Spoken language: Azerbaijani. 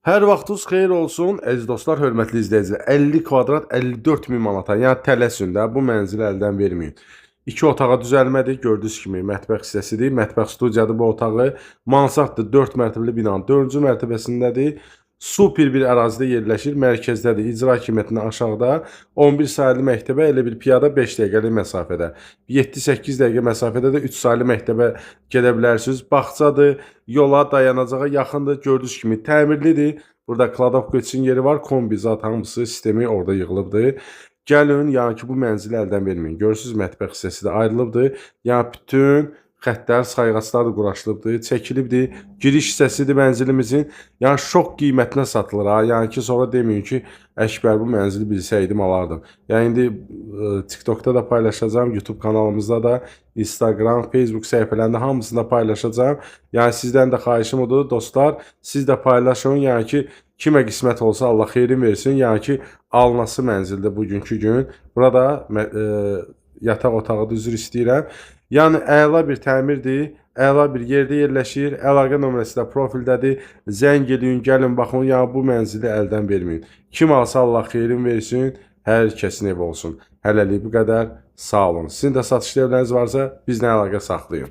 Hər vaxtınız xeyir olsun, əziz dostlar, hörmətli izləyicilər. 50 kvadrat 54 min manata, yəni tələsin də bu mənzili əldən verməyin. 2 otağa düzəlmədir, gördüyünüz kimi mətbəx hissəsidir. Mətbəx studiyadır bu otağı. Mansarddır, 4 mərtəbəli binanın 4-cü mərtəbəsindədir. Super bir ərazidə yerləşir, mərkəzdədir. İcra hakimiyyətindən aşağıda 11 sayılı məktəbə, elə bir piyada 5 dəqiqəlik məsafədə. 7-8 dəqiqə məsafədə də 3 sayılı məktəbə gedə bilərsiniz. Bağçadır, yola, dayanacağa yaxındır. Gördüyünüz kimi təmirlidir. Burada kladovka üçün yeri var. Kombi zat hamısı sistemi orada yığılıbdır. Gəlin, yəni ki, bu mənzili əldən verməyin. Görürsünüz, mətbəx hissəsi də ayrılıbdır. Yəni bütün xəttlər, sayğaclar da quraşılıbdır, çəkilibdir. Giriş hissəsidir mənzilimizin. Yəni şok qiymətinə satılır ha. Yəni ki, sonra deməyin ki, Əkbər bu mənzili bilsəydim alardım. Yəni indi TikTokda da paylaşacağam, YouTube kanalımızda da, Instagram, Facebook səhifələrində hamısında paylaşacağam. Yəni sizdən də xahişim odur, dostlar, siz də paylaşın. Yəni ki, kimə qismət olsa Allah xeyrin versin. Yəni ki, alınası mənzildə bugünkü gün. Burada yataq otağıdır, üzr istəyirəm. Yəni əla bir təmirdir, əla bir yerdə yerləşir, əlaqə nömrəsi də profildədir. Zəng edin, gəlin baxın, yəni bu mənzili əldən verməyin. Kim alsa Allah xeyrin versin, hər kəsin ev olsun. Hələlik bu qədər, sağ olun. Sizin də satış evləriniz varsa bizlə əlaqə saxlayın.